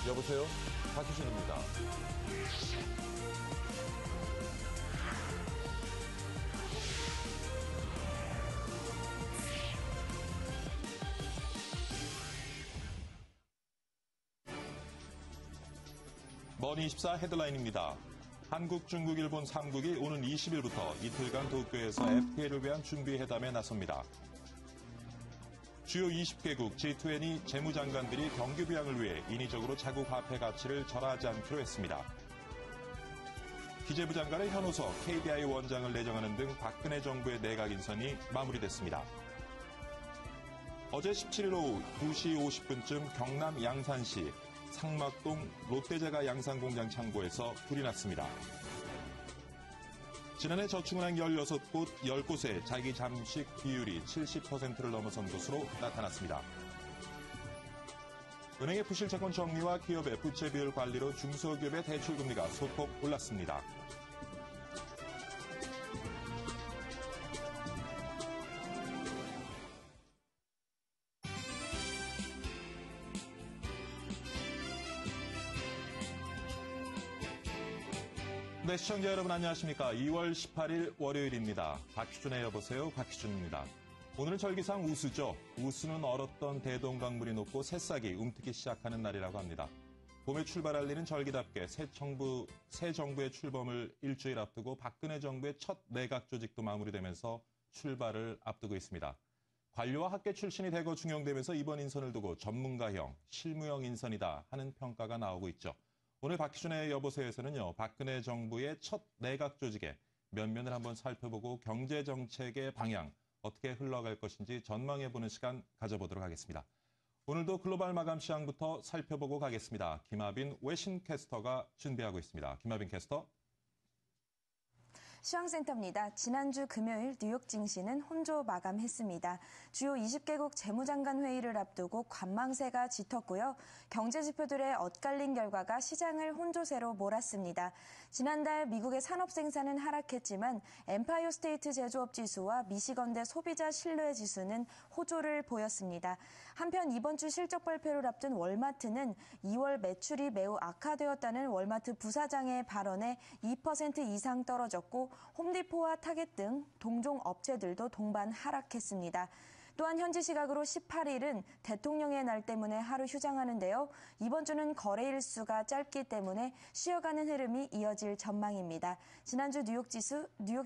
여보세요? 박희준입니다. 머니24 헤드라인입니다. 한국, 중국, 일본 3국이 오는 20일부터 이틀간 도쿄에서 FTA를 위한 준비회담에 나섭니다. 주요 20개국 G20 재무장관들이 경기 부양을 위해 인위적으로 자국 화폐 가치를 절하하지 않기로 했습니다. 기재부 장관의 현우석, KDI 원장을 내정하는 등 박근혜 정부의 내각 인선이 마무리됐습니다. 어제 17일 오후 2시 50분쯤 경남 양산시 상막동 롯데제과 양산공장 창고에서 불이 났습니다. 지난해 저축은행 16곳, 10곳에 자기 잠식 비율이 70%를 넘어선 것으로 나타났습니다. 은행의 부실채권 정리와 기업의 부채 비율 관리로 중소기업의 대출금리가 소폭 올랐습니다. 네, 시청자 여러분 안녕하십니까. 2월 18일 월요일입니다. 박희준의 여보세요. 박희준입니다. 오늘은 절기상 우수죠. 우수는 얼었던 대동강물이 녹고 새싹이 움트기 시작하는 날이라고 합니다. 봄에 출발할 일은 절기답게 새 정부의 출범을 일주일 앞두고 박근혜 정부의 첫 내각 조직도 마무리되면서 출발을 앞두고 있습니다. 관료와 학계 출신이 대거 중용되면서 이번 인선을 두고 전문가형, 실무형 인선이다 하는 평가가 나오고 있죠. 오늘 박희준의 여보세요에서는요, 박근혜 정부의 첫 내각 조직의 면면을 한번 살펴보고 경제정책의 방향, 어떻게 흘러갈 것인지 전망해보는 시간 가져보도록 하겠습니다. 오늘도 글로벌 마감 시황부터 살펴보고 가겠습니다. 김하빈 외신캐스터가 준비하고 있습니다. 김하빈 캐스터. 시황센터입니다. 지난주 금요일 뉴욕 증시는 혼조 마감했습니다. 주요 20개국 재무장관 회의를 앞두고 관망세가 짙었고요. 경제 지표들의 엇갈린 결과가 시장을 혼조세로 몰았습니다. 지난달 미국의 산업 생산은 하락했지만 엠파이어 스테이트 제조업 지수와 미시건대 소비자 신뢰 지수는 호조를 보였습니다. 한편 이번 주 실적 발표를 앞둔 월마트는 2월 매출이 매우 악화되었다는 월마트 부사장의 발언에 2% 이상 떨어졌고 홈디포와 타겟 등 동종 업체들도 동반 하락했습니다. 또한 현지 시각으로 18일은 대통령의 날 때문에 하루 휴장하는데요. 이번 주는 거래일 수가 짧기 때문에 쉬어가는 흐름이 이어질 전망입니다. 지난주 뉴욕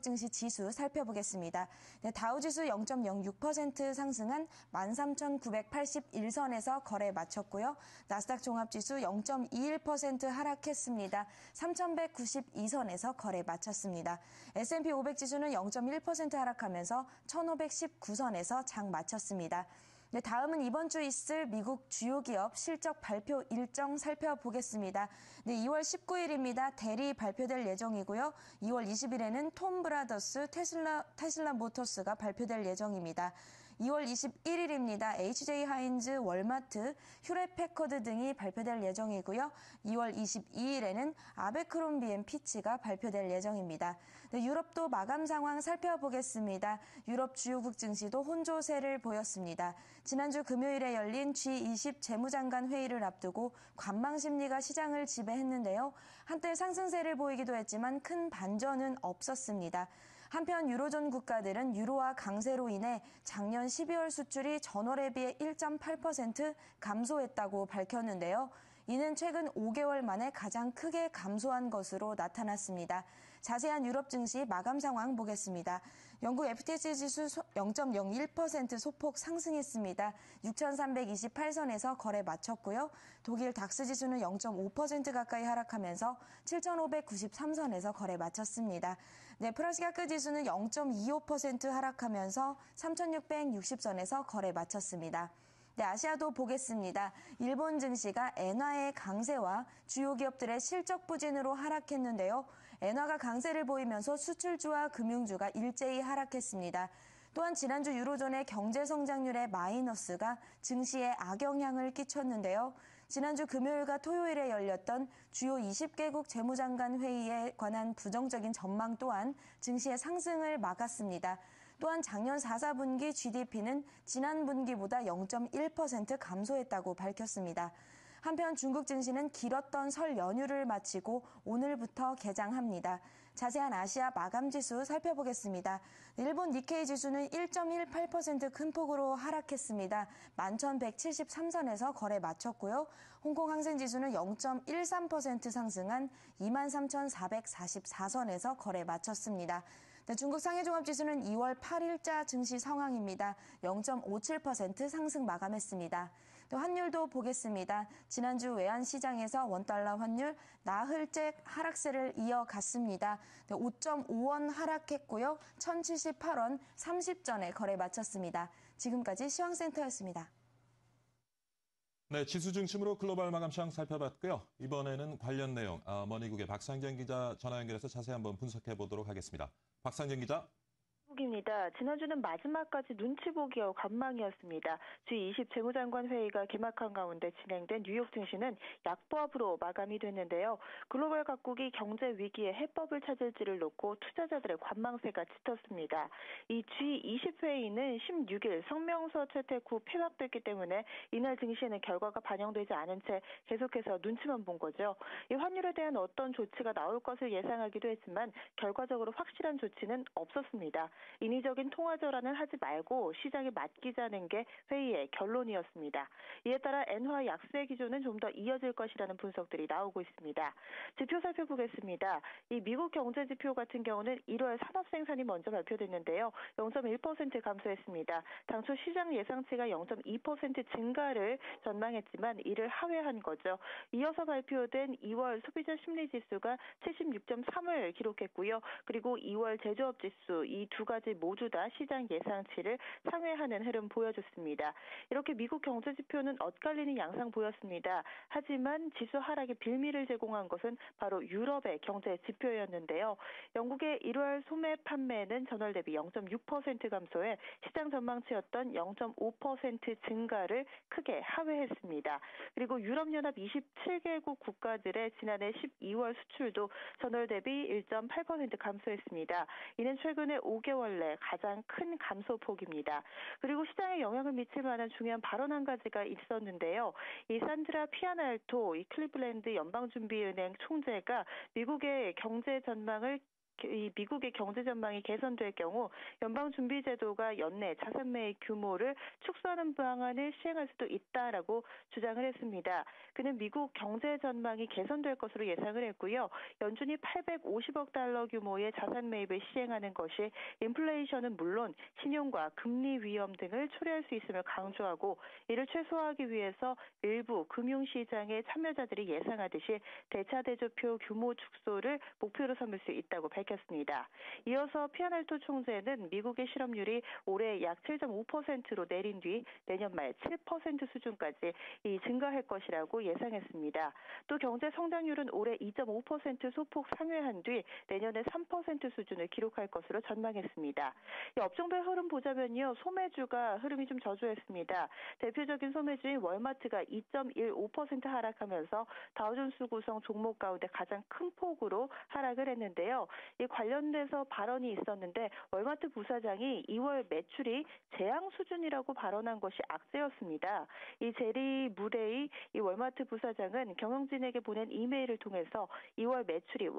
증시 지수 살펴보겠습니다. 네, 다우지수 0.06% 상승한 13,981선에서 거래 마쳤고요. 나스닥 종합지수 0.21% 하락했습니다. 3,192선에서 거래 마쳤습니다. S&P 500지수는 0.1% 하락하면서 1,519선에서 장 마쳤습니다. 네, 다음은 이번 주 있을 미국 주요 기업 실적 발표 일정 살펴보겠습니다. 네, 2월 19일입니다. 대리 발표될 예정이고요. 2월 20일에는 톰 브라더스, 테슬라 모터스가 발표될 예정입니다. 2월 21일입니다. HJ 하인즈, 월마트, 휴렛 패커드 등이 발표될 예정이고요. 2월 22일에는 아베크롬비 앤 피치가 발표될 예정입니다. 네, 유럽도 마감 상황 살펴보겠습니다. 유럽 주요국 증시도 혼조세를 보였습니다. 지난주 금요일에 열린 G20 재무장관 회의를 앞두고 관망 심리가 시장을 지배했는데요. 한때 상승세를 보이기도 했지만 큰 반전은 없었습니다. 한편 유로존 국가들은 유로화 강세로 인해 작년 12월 수출이 전월에 비해 1.8% 감소했다고 밝혔는데요. 이는 최근 5개월 만에 가장 크게 감소한 것으로 나타났습니다. 자세한 유럽 증시 마감 상황 보겠습니다. 영국 FTSE 지수 0.01% 소폭 상승했습니다. 6,328선에서 거래 마쳤고요. 독일 닥스 지수는 0.5% 가까이 하락하면서 7,593선에서 거래 마쳤습니다. 네, 프랑스 CAC 지수는 0.25% 하락하면서 3,660선에서 거래 마쳤습니다. 네, 아시아도 보겠습니다. 일본 증시가 엔화의 강세와 주요 기업들의 실적 부진으로 하락했는데요. 엔화가 강세를 보이면서 수출주와 금융주가 일제히 하락했습니다. 또한 지난주 유로존의 경제 성장률의 마이너스가 증시에 악영향을 끼쳤는데요. 지난주 금요일과 토요일에 열렸던 주요 20개국 재무장관 회의에 관한 부정적인 전망 또한 증시의 상승을 막았습니다. 또한 작년 4분기 GDP는 지난 분기보다 0.1% 감소했다고 밝혔습니다. 한편 중국 증시는 길었던 설 연휴를 마치고 오늘부터 개장합니다. 자세한 아시아 마감지수 살펴보겠습니다. 일본 니케이 지수는 1.18% 큰 폭으로 하락했습니다. 11,173선에서 거래 마쳤고요. 홍콩 항생지수는 0.13% 상승한 23,444선에서 거래 마쳤습니다. 중국 상해종합지수는 2월 8일자 증시 상황입니다. 0.57% 상승 마감했습니다. 또 환율도 보겠습니다. 지난주 외환시장에서 원달러 환율 나흘째 하락세를 이어갔습니다. 5.5원 하락했고요. 1,078원 30전에 거래 마쳤습니다. 지금까지 시황센터였습니다. 네, 지수 중심으로 글로벌 마감 시황 살펴봤고요. 이번에는 관련 내용 머니국의 박상정 기자 전화 연결해서 자세히 한번 분석해 보도록 하겠습니다. 박상정 기자. 입니다. 지난주는 마지막까지 눈치 보기와 관망이었습니다. G20 재무장관 회의가 개막한 가운데 진행된 뉴욕 증시는 약보합으로 마감이 됐는데요. 글로벌 각국이 경제 위기에 해법을 찾을지를 놓고 투자자들의 관망세가 짙었습니다. 이 G20 회의는 16일 성명서 채택 후 폐막됐기 때문에 이날 증시에는 결과가 반영되지 않은 채 계속해서 눈치만 본 거죠. 이 환율에 대한 어떤 조치가 나올 것을 예상하기도 했지만 결과적으로 확실한 조치는 없었습니다. 인위적인 통화 전환을 하지 말고 시장에 맡기자는 게 회의의 결론이었습니다. 이에 따라 엔화 약세 기조는 좀 더 이어질 것이라는 분석들이 나오고 있습니다. 지표 살펴보겠습니다. 이 미국 경제 지표 같은 경우는 1월 산업 생산이 먼저 발표됐는데요. 0.1% 감소했습니다. 당초 시장 예상치가 0.2% 증가를 전망했지만 이를 하회한 거죠. 이어서 발표된 2월 소비자 심리 지수가 76.3을 기록했고요. 그리고 2월 제조업 지수 이 두 가지 모두 다 시장 예상치를 상회하는 흐름 보여줬습니다. 이렇게 미국 경제 지표는 엇갈리는 양상 보였습니다. 하지만 지수 하락의 빌미를 제공한 것은 바로 유럽의 경제 지표였는데요. 영국의 1월 소매 판매는 전월 대비 0.6% 감소해 시장 전망치였던 0.5% 증가를 크게 하회했습니다. 그리고 유럽연합 27개국 국가들의 지난해 12월 수출도 전월 대비 1.8% 감소했습니다. 이는 최근에 5개월 내 가장 큰 감소폭입니다. 그리고 시장에 영향을 미칠 만한 중요한 발언 한 가지가 있었는데요. 이 산드라 피아날토 이 클리블랜드 연방준비은행 총재가 미국의 경제 전망이 개선될 경우 연방준비제도가 연내 자산 매입 규모를 축소하는 방안을 시행할 수도 있다라고 주장을 했습니다. 그는 미국 경제 전망이 개선될 것으로 예상을 했고요. 연준이 850억 달러 규모의 자산 매입을 시행하는 것이 인플레이션은 물론 신용과 금리 위험 등을 초래할 수 있음을 강조하고 이를 최소화하기 위해서 일부 금융시장의 참여자들이 예상하듯이 대차대조표 규모 축소를 목표로 삼을 수 있다고 밝혔습니다. 이어서 피아날토 총재는 미국의 실업률이 올해 약 7.5%로 내린 뒤 내년 말 7% 수준까지 증가할 것이라고 예상했습니다. 또 경제 성장률은 올해 2.5% 소폭 상회한 뒤 내년에 3% 수준을 기록할 것으로 전망했습니다. 업종별 흐름 보자면요. 소매주가 흐름이 좀 저조했습니다. 대표적인 소매주인 월마트가 2.15% 하락하면서 다우존스 구성 종목 가운데 가장 큰 폭으로 하락을 했는데요. 이 관련돼서 발언이 있었는데 월마트 부사장이 2월 매출이 재앙 수준이라고 발언한 것이 악재였습니다. 이 제리 무레이 이 월마트 부사장은 경영진에게 보낸 이메일을 통해서 2월 매출이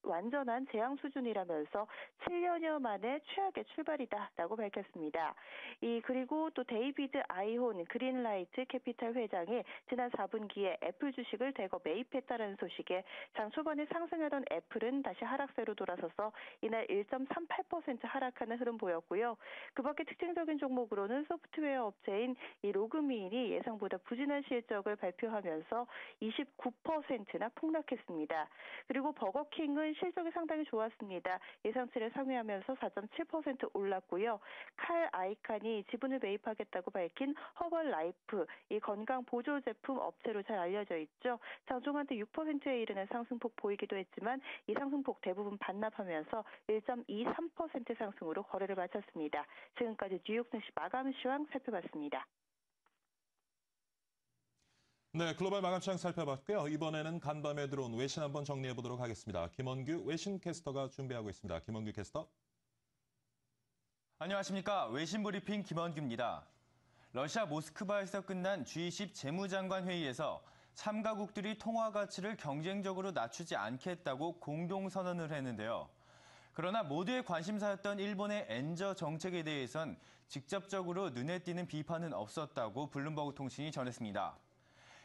완전한 재앙 수준이라면서 7년여 만에 최악의 출발이다라고 밝혔습니다. 그리고 또 데이비드 아이혼 그린라이트 캐피탈 회장이 지난 4분기에 애플 주식을 대거 매입했다는 소식에 장 초반에 상승하던 애플은 다시 하락세로 돌아서서 이날 1.38% 하락하는 흐름 보였고요. 그 밖에 특징적인 종목으로는 소프트웨어 업체인 이 로그민이 예상보다 부진한 실적을 발표하면서 29%나 폭락했습니다. 그리고 버거킹은 실적이 상당히 좋았습니다. 예상치를 상회하면서 4.7% 올랐고요. 칼 아이칸이 지분을 매입하겠다고 밝힌 허벌라이프, 이 건강 보조 제품 업체로 잘 알려져 있죠. 장중한테 6%에 이르는 상승폭 보이기도 했지만 이 상승폭 대부분 반납하면서 1.23% 상승으로 거래를 마쳤습니다. 지금까지 뉴욕 증시 마감 시황 살펴봤습니다. 네, 글로벌 마감 시황 살펴봤고요. 이번에는 간밤에 들어온 외신 한번 정리해 보도록 하겠습니다. 김원규 외신 캐스터가 준비하고 있습니다. 김원규 캐스터. 안녕하십니까. 외신 브리핑 김원규입니다. 러시아 모스크바에서 끝난 G20 재무장관 회의에서 3가국들이 통화 가치를 경쟁적으로 낮추지 않겠다고 공동선언을 했는데요. 그러나 모두의 관심사였던 일본의 엔저 정책에 대해선 직접적으로 눈에 띄는 비판은 없었다고 블룸버그 통신이 전했습니다.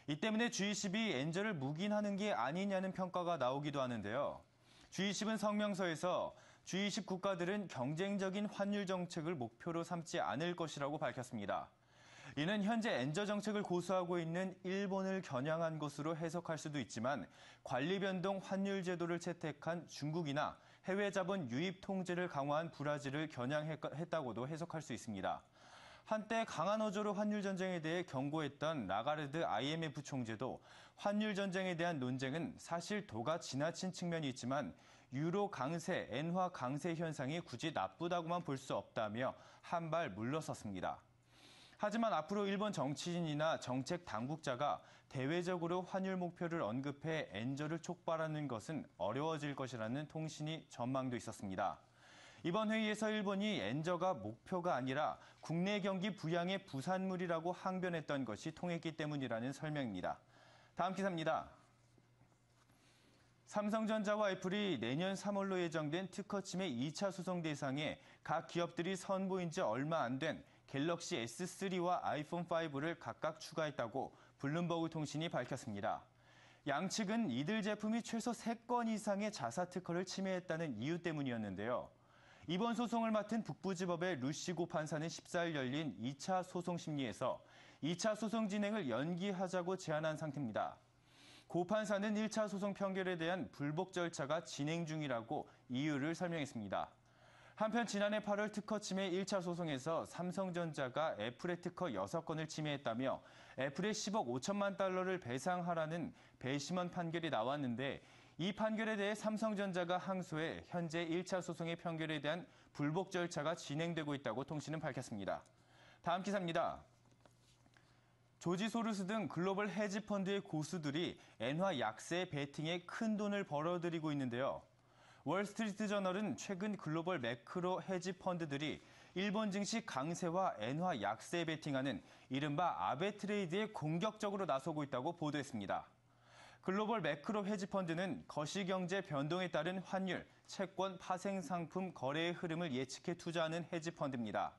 이 때문에 G20이 엔저를 묵인하는 게 아니냐는 평가가 나오기도 하는데요. G20은 성명서에서 G20 국가들은 경쟁적인 환율 정책을 목표로 삼지 않을 것이라고 밝혔습니다. 이는 현재 엔저 정책을 고수하고 있는 일본을 겨냥한 것으로 해석할 수도 있지만 관리 변동 환율 제도를 채택한 중국이나 해외 자본 유입 통제를 강화한 브라질을 겨냥했다고도 해석할 수 있습니다. 한때 강한 어조로 환율 전쟁에 대해 경고했던 라가르드 IMF 총재도 환율 전쟁에 대한 논쟁은 사실 도가 지나친 측면이 있지만 유로 강세, 엔화 강세 현상이 굳이 나쁘다고만 볼 수 없다며 한 발 물러섰습니다. 하지만 앞으로 일본 정치인이나 정책 당국자가 대외적으로 환율 목표를 언급해 엔저를 촉발하는 것은 어려워질 것이라는 통신이 전망도 있었습니다. 이번 회의에서 일본이 엔저가 목표가 아니라 국내 경기 부양의 부산물이라고 항변했던 것이 통했기 때문이라는 설명입니다. 다음 기사입니다. 삼성전자와 애플이 내년 3월로 예정된 특허 침해 2차 소송 대상에 각 기업들이 선보인 지 얼마 안 된 갤럭시 S3와 아이폰 5를 각각 추가했다고 블룸버그 통신이 밝혔습니다. 양측은 이들 제품이 최소 3건 이상의 자사 특허를 침해했다는 이유 때문이었는데요. 이번 소송을 맡은 북부지법의 루시고 판사는 14일 열린 2차 소송 심리에서 2차 소송 진행을 연기하자고 제안한 상태입니다. 고 판사는 1차 소송 판결에 대한 불복 절차가 진행 중이라고 이유를 설명했습니다. 한편 지난해 8월 특허 침해 1차 소송에서 삼성전자가 애플의 특허 6건을 침해했다며 애플에 10억 5천만 달러를 배상하라는 배심원 판결이 나왔는데 이 판결에 대해 삼성전자가 항소해 현재 1차 소송의 판결에 대한 불복 절차가 진행되고 있다고 통신은 밝혔습니다. 다음 기사입니다. 조지 소로스 등 글로벌 헤지펀드의 고수들이 엔화 약세 베팅에 큰 돈을 벌어들이고 있는데요. 월스트리트 저널은 최근 글로벌 매크로 헤지펀드들이 일본 증시 강세와 엔화 약세 베팅하는 이른바 아베 트레이드에 공격적으로 나서고 있다고 보도했습니다. 글로벌 매크로 헤지펀드는 거시경제 변동에 따른 환율, 채권, 파생상품 거래의 흐름을 예측해 투자하는 헤지펀드입니다.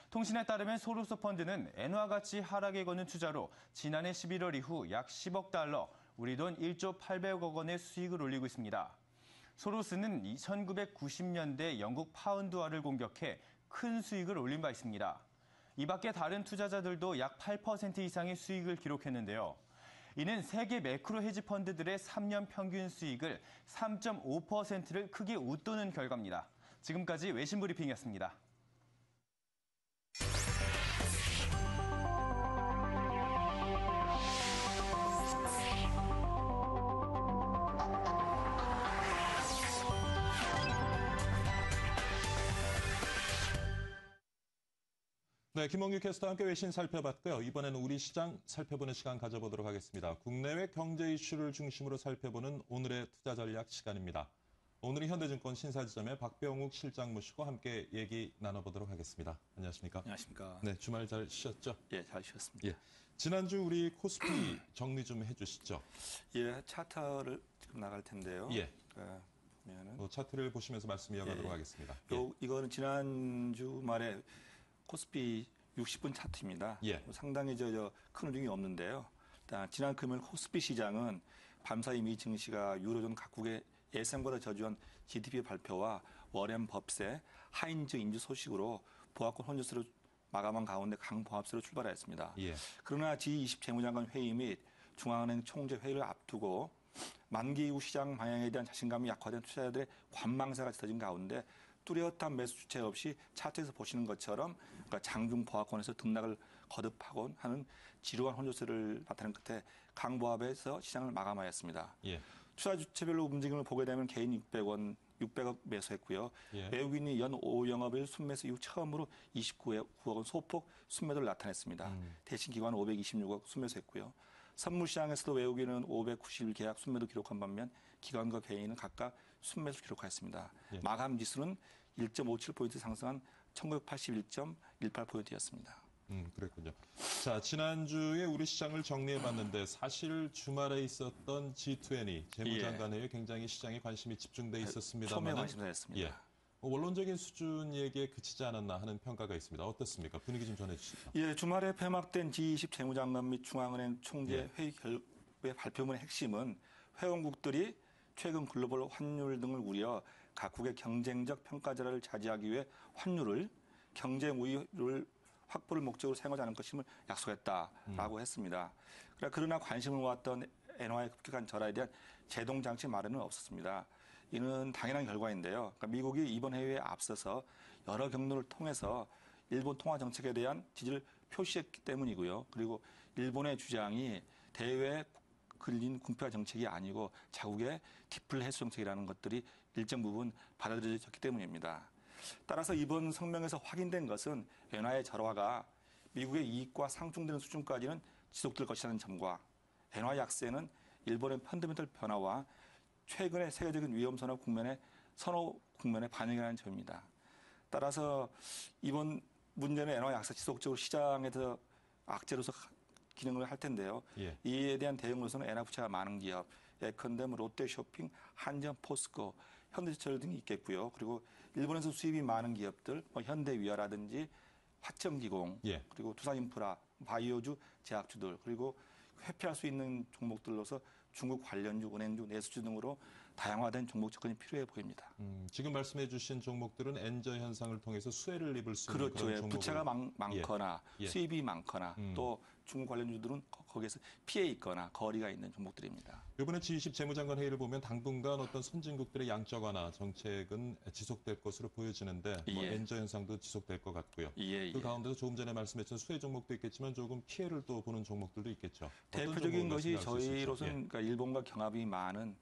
통신에 따르면 소로스 펀드는 엔화 가치 하락에 거는 투자로 지난해 11월 이후 약 10억 달러, 우리 돈 1조 800억 원의 수익을 올리고 있습니다. 소로스는 1990년대 영국 파운드화를 공격해 큰 수익을 올린 바 있습니다. 이 밖에 다른 투자자들도 약 8% 이상의 수익을 기록했는데요. 이는 세계 매크로 헤지펀드들의 3년 평균 수익을 3.5%를 크게 웃도는 결과입니다. 지금까지 외신브리핑이었습니다. 네, 김홍규 캐스터와 함께 외신 살펴봤고요. 이번에는 우리 시장 살펴보는 시간 가져보도록 하겠습니다. 국내외 경제 이슈를 중심으로 살펴보는 오늘의 투자 전략 시간입니다. 오늘은 현대증권 신사지점의 박병욱 실장 모시고 함께 얘기 나눠보도록 하겠습니다. 안녕하십니까? 안녕하십니까? 네, 주말 잘 쉬셨죠? 예, 잘 쉬었습니다. 예. 지난주 우리 코스피 정리 좀 해주시죠. 예, 차트를 지금 나갈 텐데요. 예. 보면은 차트를 보시면서 말씀 이어가도록 예. 하겠습니다. 이거는 지난주 말에 코스피 60분 차트입니다. 예. 상당히 큰 움직임이 없는데요. 일단 지난 금요일 코스피 시장은 밤사이 미 증시가 유로존 각국의 예상보다 저조한 GDP 발표와 워렌 버핏의 하인즈 인주 소식으로 보합권 혼조세로 마감한 가운데 강보합세로 출발하였습니다. 예. 그러나 G20 재무장관 회의 및 중앙은행 총재 회의를 앞두고 만기 이후 시장 방향에 대한 자신감이 약화된 투자자들의 관망세가 짙어진 가운데 뚜렷한 매수 주체 없이 차트에서 보시는 것처럼 그러니까 장중 보합권에서 등락을 거듭하곤 하는 지루한 혼조세를 나타낸 끝에 강보합에서 시장을 마감하였습니다. 예. 투자 주체별로 움직임을 보게 되면 개인 600억 매수했고요. 예. 외국인이 연 5영업일 순매수 이후 처음으로 29억 원 소폭 순매도를 나타냈습니다. 대신 기관은 526억 순매수했고요. 선물 시장에서도 외국인은 590일 계약 순매도 기록한 반면 기관과 개인은 각각 순매수 기록하였습니다. 예. 마감 지수는 1.57포인트 상승한 1981.18포인트였습니다. 그랬군요. 자, 지난주에 우리 시장을 정리해봤는데 사실 주말에 있었던 G20 재무장관 회의에 굉장히 시장에 관심이 집중돼 처음에 있었습니다만 관심사였습니다. 예. 원론적인 수준 얘기에 그치지 않았나 하는 평가가 있습니다. 어떻습니까? 분위기 좀 전해주시죠. 예, 주말에 폐막된 G20 재무장관 및 중앙은행 총재 예. 회의 결의 발표문의 핵심은 회원국들이 최근 글로벌 환율 등을 우려 각국의 경쟁적 평가절하를 자제하기 위해 환율을 경쟁 우위를 확보를 목적으로 사용하지 않을 것임을 약속했다라고 했습니다. 그러나 관심을 모았던 엔화의 급격한 절하에 대한 제동 장치 마련은 없었습니다. 이는 당연한 결과인데요. 그러니까 미국이 이번 회의에 앞서서 여러 경로를 통해서 일본 통화 정책에 대한 지지를 표시했기 때문이고요. 그리고 일본의 주장이 대외에 걸린 군피화 정책이 아니고 자국의 디플 해소 정책이라는 것들이 일정 부분 받아들여졌기 때문입니다. 따라서 이번 성명에서 확인된 것은 엔화의 절하가 미국의 이익과 상충되는 수준까지는 지속될 것이라는 점과 엔화 약세는 일본의 펀더멘털 변화와 최근의 세계적인 위험 선호 국면에 반영이라는 점입니다. 따라서 이번 문제는 엔화 약세 지속적으로 시장에서 악재로서 기능을 할 텐데요. 예. 이에 대한 대응으로서는 엔화 부채가 많은 기업, 예컨대 롯데쇼핑, 한전, 포스코, 현대제철 등이 있겠고요. 그리고 일본에서 수입이 많은 기업들, 현대위아라든지 화천기공, 예. 그리고 두산인프라, 바이오주, 제약주들, 그리고 회피할 수 있는 종목들로서 중국 관련주, 은행주, 내수주 등으로 다양화된 종목 접근이 필요해 보입니다. 지금 말씀해 주신 종목들은 엔저 현상을 통해서 수혜를 입을 수 있는 그렇죠. 그런 예, 종목을 부채가 많거나 예. 수입이 많거나 또 중국 관련주들은 거기에서 피해 있거나 거리가 있는 종목들입니다. 이번에 G20 재무장관 회의를 보면 당분간 어떤 선진국들의 양적 완화 정책은 지속될 것으로 보여지는데 뭐 예. 엔저 현상도 지속될 것 같고요. 예, 그 예. 가운데서 조금 전에 말씀하신 수혜 종목도 있겠지만 조금 피해를 또 보는 종목들도 있겠죠. 어떤 대표적인 종목을 것이 말씀할 수 있을지. 저희로서는 예. 그러니까 일본과 경합이 많은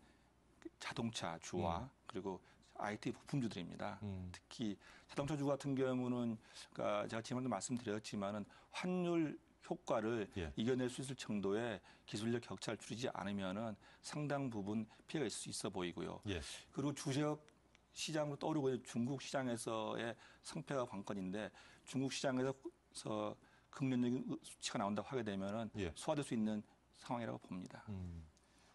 자동차 주와 그리고 IT 부품주들입니다. 특히 자동차주 같은 경우는 그러니까 제가 지난번도 말씀드렸지만은 환율 효과를 예. 이겨낼 수 있을 정도의 기술력 격차를 줄이지 않으면은 상당 부분 피해가 있을 수 있어 보이고요. 예. 그리고 주식 시장으로 떠오르고 있는 중국 시장에서의 성패가 관건인데 중국 시장에서 긍정적인 수치가 나온다고 하게 되면은 예. 소화될 수 있는 상황이라고 봅니다.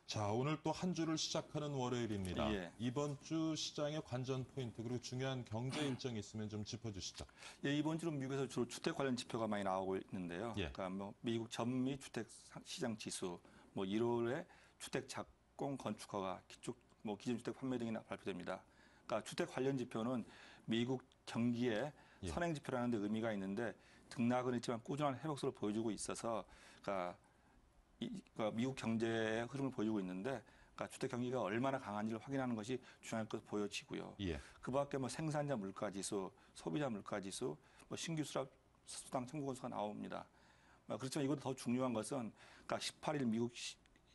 자, 오늘 또 한 주를 시작하는 월요일입니다. 예. 이번 주 시장의 관전 포인트 그리고 중요한 경제 일정이 있으면 좀 짚어주시죠. 예, 이번 주는 미국에서 주로 주택 관련 지표가 많이 나오고 있는데요. 예. 그러니까 뭐 미국 전미 주택 시장 지수, 뭐 1월에 주택 착공 건축허가, 기존 주택 판매 등이 발표됩니다. 그러니까 주택 관련 지표는 미국 경기의 예. 선행 지표라는 데 의미가 있는데 등락은 있지만 꾸준한 회복세를 보여주고 있어서 그러니까 미국 경제의 흐름을 보여주고 있는데 그러니까 주택 경기가 얼마나 강한지를 확인하는 것이 중요할 것으로 보여지고요. 예. 그밖에 뭐 생산자 물가지수, 소비자 물가지수, 뭐 신규 수당 청구 건수가 나옵니다. 그렇지만 이보다 더 중요한 것은 그러니까 18일 미국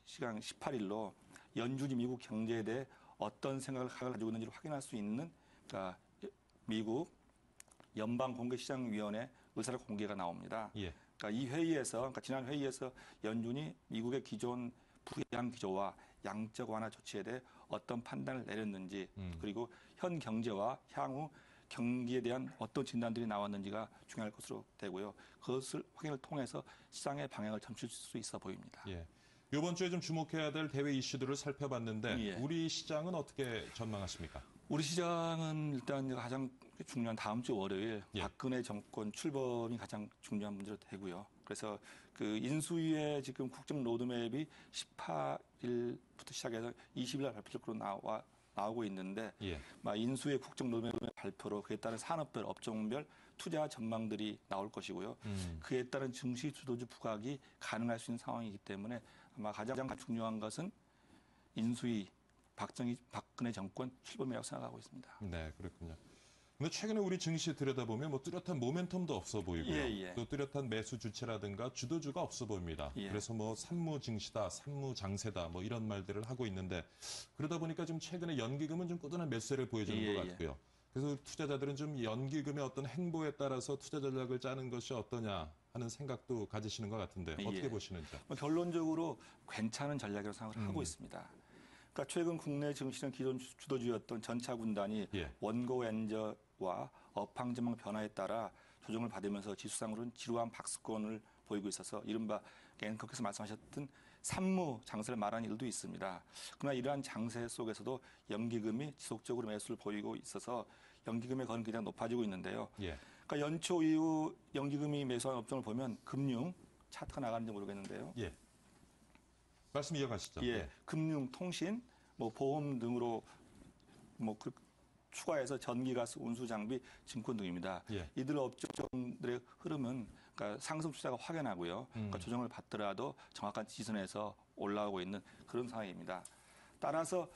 시간 18일로 연준이 미국 경제에 대해 어떤 생각을 가지고 있는지를 확인할 수 있는 그러니까 미국 연방공개시장위원회 의사를 공개가 나옵니다. 예. 그러니까 이 회의에서, 그러니까 지난 회의에서 연준이 미국의 기존 부양 기조와 양적 완화 조치에 대해 어떤 판단을 내렸는지, 그리고 현 경제와 향후 경기에 대한 어떤 진단들이 나왔는지가 중요할 것으로 되고요. 그것을 확인을 통해서 시장의 방향을 점칠 수 있어 보입니다. 예. 이번 주에 좀 주목해야 될 대외 이슈들을 살펴봤는데 예. 우리 시장은 어떻게 전망하십니까? 우리 시장은 일단 가장 중요한 다음 주 월요일 예. 박근혜 정권 출범이 가장 중요한 문제로 되고요. 그래서 그 인수위의 지금 국정 로드맵이 18일부터 시작해서 20일 날 발표될 것으로 나오고 있는데 예. 인수위의 국정 로드맵 발표로 그에 따른 산업별, 업종별 투자 전망들이 나올 것이고요. 그에 따른 증시 주도주 부각이 가능할 수 있는 상황이기 때문에 아마 가장 중요한 것은 인수위 박근혜 정권 출범이라고 생각하고 있습니다. 네, 그렇군요. 근데 최근에 우리 증시 들여다보면 뭐 뚜렷한 모멘텀도 없어 보이고요. 예. 또 뚜렷한 매수 주체라든가 주도주가 없어 보입니다. 예. 그래서 뭐 산무 증시다, 산무 장세다 뭐 이런 말들을 하고 있는데 그러다 보니까 좀 최근에 연기금은 좀 꾸준한 매수세를 보여주는 것 같고요. 그래서 투자자들은 좀 연기금의 어떤 행보에 따라서 투자 전략을 짜는 것이 어떠냐 하는 생각도 가지시는 것 같은데 어떻게 보시는지요? 결론적으로 괜찮은 전략이라고 생각을 하고 있습니다. 그러니까 최근 국내 증시는 기존 주도주였던 전차 군단이 예. 원고 엔저와 업황 전망 변화에 따라 조정을 받으면서 지수상으로는 지루한 박스권을 보이고 있어서 이른바 앵커께서 말씀하셨던 산무 장세를 말하는 일도 있습니다. 그러나 이러한 장세 속에서도 연기금이 지속적으로 매수를 보이고 있어서 연기금의 거래는 그냥 높아지고 있는데요. 예. 그러니까 연초 이후 연기금이 매수한 업종을 보면 금융 차트가 나가는지 모르겠는데요. 예. 말씀 이어가시죠. 예, 금융, 통신, 뭐 보험 등으로 추가해서 전기, 가스, 운수 장비, 증권 등입니다. 예. 이들 업종들의 흐름은 그러니까 상승 추세가 확연하고요. 그러니까 조정을 받더라도 정확한 지선에서 올라오고 있는 그런 상황입니다. 따라서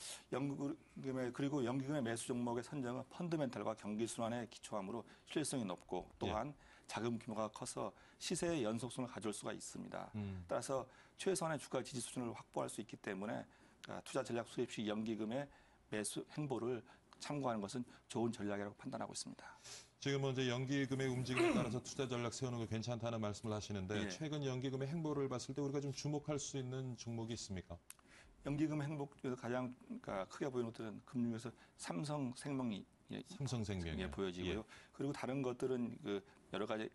그리고 연기금의 매수 종목의 선정은 펀드멘탈과 경기 순환에 기초하므로 신뢰성이 높고 또한 자금 규모가 커서 시세의 연속성을 가져올 수가 있습니다. 따라서 최소한의 주가 지지 수준을 확보할 수 있기 때문에 투자 전략 수립 시 연기금의 매수 행보를 참고하는 것은 좋은 전략이라고 판단하고 있습니다. 지금 이제 연기금의 움직임에 따라서 투자 전략 세우는 거 괜찮다는 말씀을 하시는데 예. 최근 연기금의 행보를 봤을 때 우리가 좀 주목할 수 있는 종목이 있습니까? 연기금 행복 중에서 가장 크게 보이는 것들은 금융에서 삼성생명이 삼성생명이 보여지고요. 예. 그리고 다른 것들은 여러 가지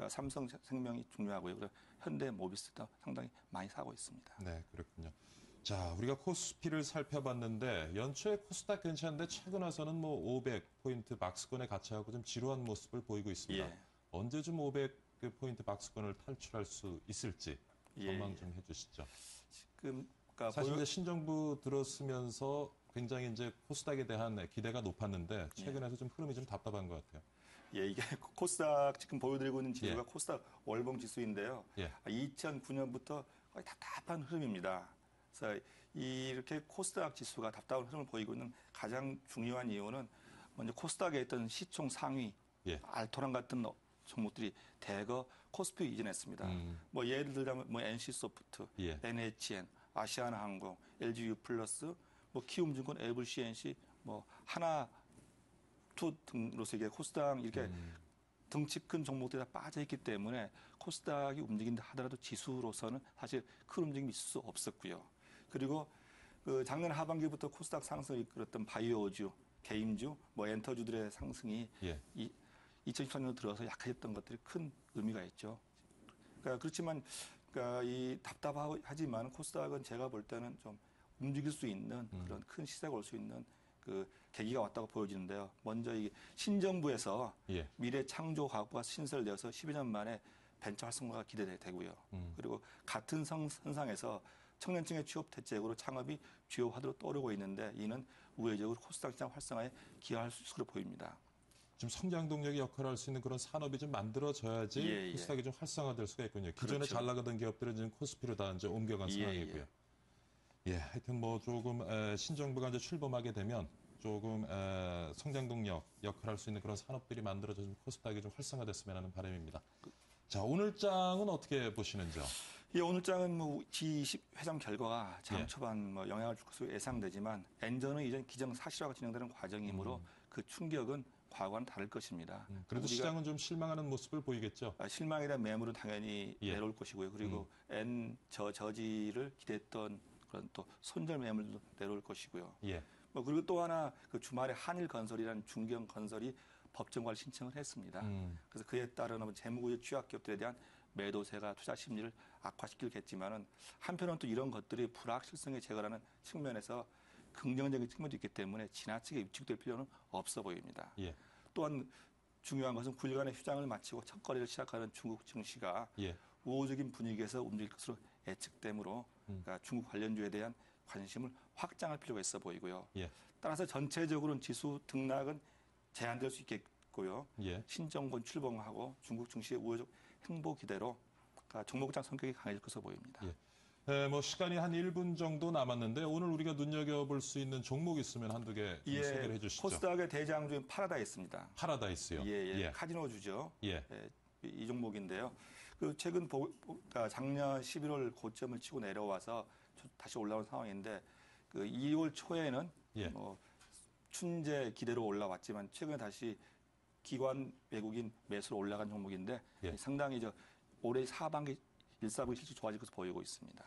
삼성생명이 중요하고요. 그리고 현대모비스도 상당히 많이 사고 있습니다. 네, 그렇군요. 자, 우리가 코스피를 살펴봤는데 연초에 코스닥 괜찮은데 최근 와서는 500포인트 박스권에 갇혀가고 좀 지루한 모습을 보이고 있습니다. 예. 언제쯤 500포인트 박스권을 탈출할 수 있을지 전망 좀 해주시죠. 지금 사실 이제 신정부 들었으면서 굉장히 이제 코스닥에 대한 기대가 높았는데 최근에서 좀 흐름이 좀 답답한 것 같아요. 예, 이게 코스닥 지금 보여드리고 있는 지수가 코스닥 월봉 지수인데요. 예. 2009년부터 거의 답답한 흐름입니다. 그래서 이렇게 코스닥 지수가 답답한 흐름을 보이고 있는 가장 중요한 이유는 먼저 코스닥에 있던 시총 상위, 예. 알토란 같은 종목들이 대거 코스피 이전했습니다. 예를 들자면 NC소프트, 예. NHN, 아시아나항공, LG유플러스, 키움증권, 에블CNC, 하나투 등으로서 이게 코스닥 이렇게 덩치 큰 종목들이 다 빠져있기 때문에 코스닥이 움직인다 하더라도 지수로서는 사실 큰 움직임이 있을 수 없었고요. 그리고 작년 하반기부터 코스닥 상승을 이끌었던 바이오주, 게임주, 엔터주들의 상승이 예. 2013년 들어서 약해졌던 것들이 큰 의미가 있죠. 그렇지만 이 답답하지만 코스닥은 제가 볼 때는 좀 움직일 수 있는 그런 큰 시세가 올 수 있는 계기가 왔다고 보여지는데요. 먼저 이 신정부에서 예. 미래 창조 과학부가 신설되어서 12년 만에 벤처 활성화가 기대되고요. 그리고 같은 선상에서 청년층의 취업 대책으로 창업이 주요 화두로 떠오르고 있는데 이는 우회적으로 코스닥 시장 활성화에 기여할 수 있을 것으로 보입니다. 좀 성장 동력의 역할을 할 수 있는 그런 산업이 좀 만들어져야지 코스닥이 좀 활성화될 수가 있군요. 기존에 그렇죠. 잘 나가던 기업들은 지금 코스피로 다 이제 옮겨간 상황이고요. 예, 하여튼 조금 신정부가 이제 출범하게 되면 조금 성장 동력 역할을 할 수 있는 그런 산업들이 만들어져 좀 코스닥이 좀 활성화됐으면 하는 바람입니다. 자, 오늘 장은 어떻게 보시는지요? 예, 오늘 장은 G20 회담 결과가 장 초반 영향을 줄 것으로 예상되지만 엔저는 이전 기정 사실화가 진행되는 과정이므로 그 충격은 과거와는 다를 것입니다. 그래도 시장은 좀 실망하는 모습을 보이겠죠? 실망에 대한 매물은 당연히 내려올 것이고요. 그리고 저지를 기대했던 그런 또 손절 매물도 내려올 것이고요. 예. 그리고 또 하나 주말에 한일건설이라는 중견건설이 법정과를 신청을 했습니다. 그래서 그에 따른 재무구조 취약 기업들에 대한 매도세가 투자 심리를 악화시키겠지만은 한편은 또 이런 것들이 불확실성에 제거하는 측면에서 긍정적인 측면도 있기 때문에 지나치게 위축될 필요는 없어 보입니다. 예. 또한 중요한 것은 9일간의 휴장을 마치고 첫 거래를 시작하는 중국 증시가 우호적인 분위기에서 움직일 것으로 예측되므로 그러니까 중국 관련주에 대한 관심을 확장할 필요가 있어 보이고요. 따라서 전체적으로는 지수 등락은 제한될 수 있겠고요. 신정권 출범하고 중국 증시의 우호적 행보 기대로 종목장 성격이 강해질 것으로 보입니다. 시간이 한 1분 정도 남았는데 오늘 우리가 눈여겨볼 수 있는 종목 있으면 한두 개 소개를 해주시죠. 코스닥의 대장주인 파라다이스입니다. 파라다이스요? 카지노주죠. 이 종목인데요. 최근 작년 11월 고점을 치고 내려와서 다시 올라온 상황인데 2월 초에는 춘제 기대로 올라왔지만 최근에 다시 기관 외국인 매수로 올라간 종목인데 상당히 올해 상반기 1사분기 실질 좋아질 것으로 보이고 있습니다.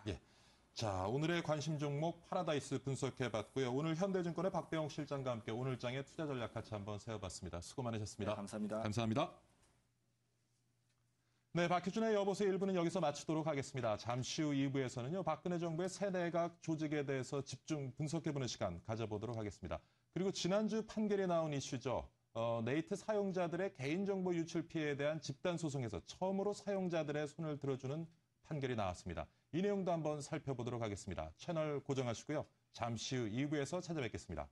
자, 오늘의 관심 종목 파라다이스 분석해봤고요. 오늘 현대증권의 박배영 실장과 함께 오늘 장의 투자 전략 같이 한번 세워봤습니다. 수고 많으셨습니다. 네, 감사합니다. 감사합니다. 네, 박희준의 여보세요 1부는 여기서 마치도록 하겠습니다. 잠시 후 2부에서는요, 박근혜 정부의 새 내각 조직에 대해서 집중 분석해보는 시간 가져보도록 하겠습니다. 그리고 지난주 판결이 나온 이슈죠. 네이트 사용자들의 개인정보 유출 피해에 대한 집단소송에서 처음으로 사용자들의 손을 들어주는 판결이 나왔습니다. 이 내용도 한번 살펴보도록 하겠습니다. 채널 고정하시고요. 잠시 후 2부에서 찾아뵙겠습니다.